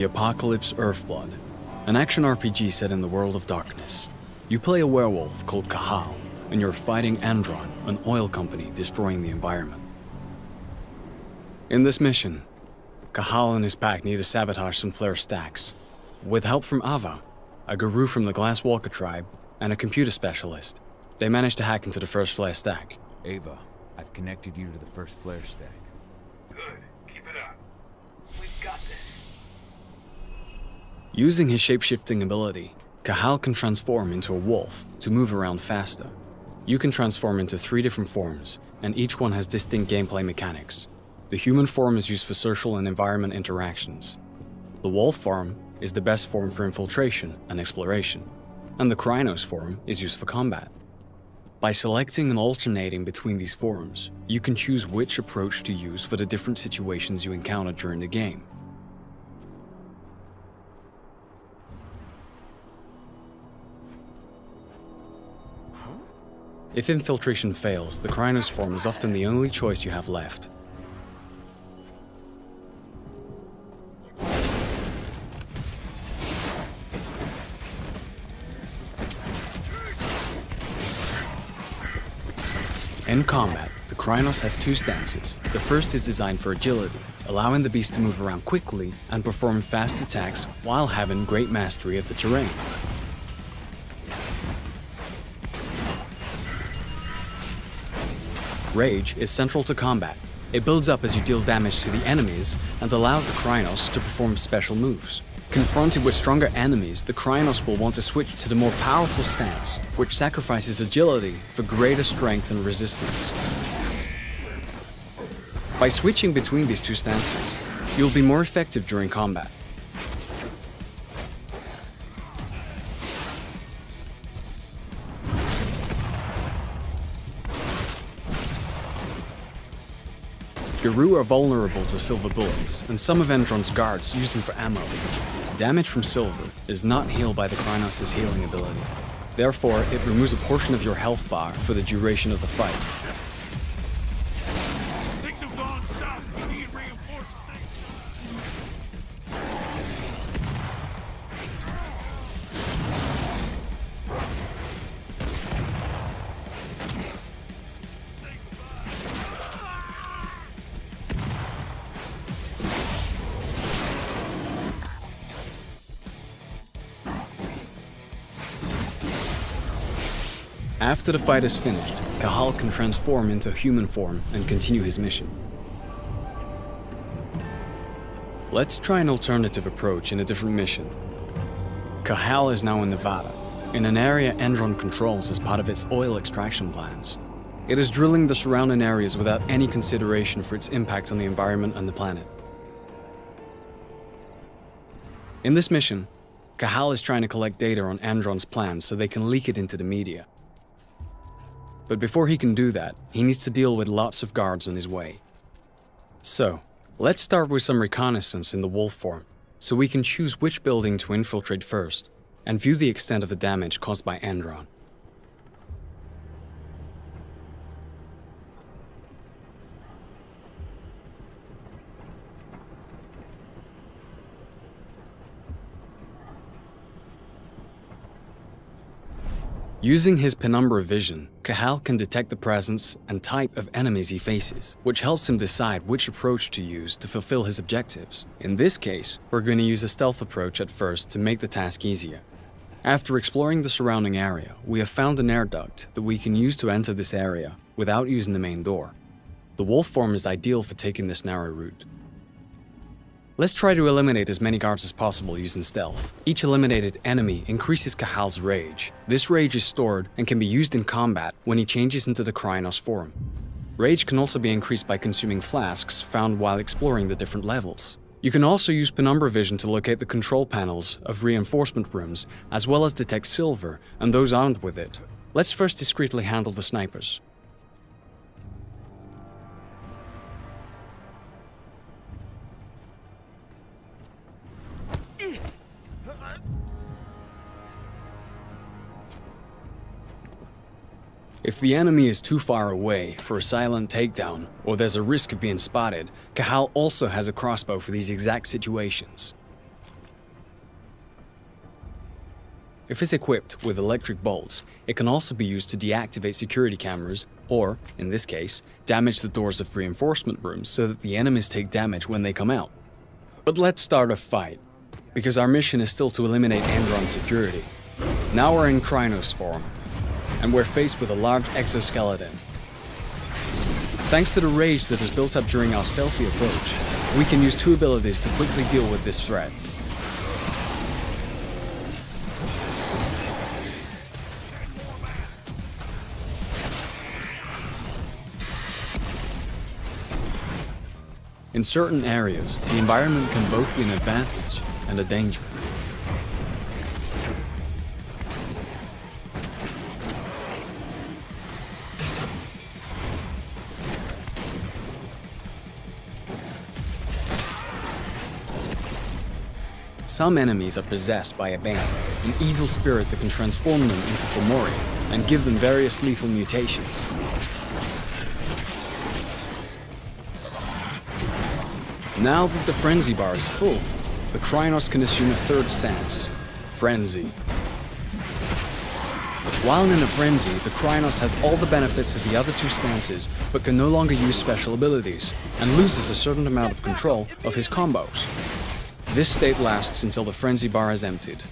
The Apocalypse Earthblood, an action RPG set in the world of darkness. You play a werewolf called Cahal, and you're fighting Endron, an oil company destroying the environment. In this mission, Cahal and his pack need to sabotage some flare stacks. With help from Ava, a guru from the Glasswalker tribe, and a computer specialist, they manage to hack into the first flare stack. Ava, I've connected you to the first flare stack. Good. Keep it up. We've got this. Using his shapeshifting ability, Cahal can transform into a wolf to move around faster. You can transform into 3 different forms, and each one has distinct gameplay mechanics. The human form is used for social and environment interactions. The wolf form is the best form for infiltration and exploration, and the Crinos form is used for combat. By selecting and alternating between these forms, you can choose which approach to use for the different situations you encounter during the game. If infiltration fails, the Crinos form is often the only choice you have left. In combat, the Crinos has 2 stances. The first is designed for agility, allowing the beast to move around quickly and perform fast attacks while having great mastery of the terrain. Rage is central to combat. It builds up as you deal damage to the enemies and allows the Crinos to perform special moves. Confronted with stronger enemies, the Crinos will want to switch to the more powerful stance, which sacrifices agility for greater strength and resistance. By switching between these 2 stances, you'll be more effective during combat. Garous are vulnerable to silver bullets, and some of Endron's guards use them for ammo. Damage from silver is not healed by the Crinos' healing ability. Therefore, it removes a portion of your health bar for the duration of the fight. Things have gone south. We need reinforcements. After the fight is finished, Cahal can transform into human form and continue his mission. Let's try an alternative approach in a different mission. Cahal is now in Nevada, in an area Endron controls as part of its oil extraction plans. It is drilling the surrounding areas without any consideration for its impact on the environment and the planet. In this mission, Cahal is trying to collect data on Endron's plans so they can leak it into the media. But before he can do that, he needs to deal with lots of guards on his way. So, let's start with some reconnaissance in the wolf form, so we can choose which building to infiltrate first, and view the extent of the damage caused by Endron. Using his penumbra vision, Cahal can detect the presence and type of enemies he faces, which helps him decide which approach to use to fulfill his objectives. In this case, we're going to use a stealth approach at first to make the task easier. After exploring the surrounding area, we have found an air duct that we can use to enter this area without using the main door. The wolf form is ideal for taking this narrow route. Let's try to eliminate as many guards as possible using stealth. Each eliminated enemy increases Cahal's rage. This rage is stored and can be used in combat when he changes into the Crinos form. Rage can also be increased by consuming flasks found while exploring the different levels. You can also use penumbra vision to locate the control panels of reinforcement rooms, as well as detect silver and those armed with it. Let's first discreetly handle the snipers. If the enemy is too far away for a silent takedown, or there's a risk of being spotted, Cahal also has a crossbow for these exact situations. If it's equipped with electric bolts, it can also be used to deactivate security cameras or, in this case, damage the doors of reinforcement rooms so that the enemies take damage when they come out. But let's start a fight, because our mission is still to eliminate Endron's security. Now we're in Crinos form, and we're faced with a large exoskeleton. Thanks to the rage that is built up during our stealthy approach, we can use 2 abilities to quickly deal with this threat. In certain areas, the environment can both be an advantage and a danger. Some enemies are possessed by a bane, an evil spirit that can transform them into Fomori and give them various lethal mutations. Now that the frenzy bar is full, the Crinos can assume a third stance, frenzy. While in a frenzy, the Crinos has all the benefits of the other 2 stances, but can no longer use special abilities, and loses a certain amount of control of his combos. This state lasts until the frenzy bar is emptied.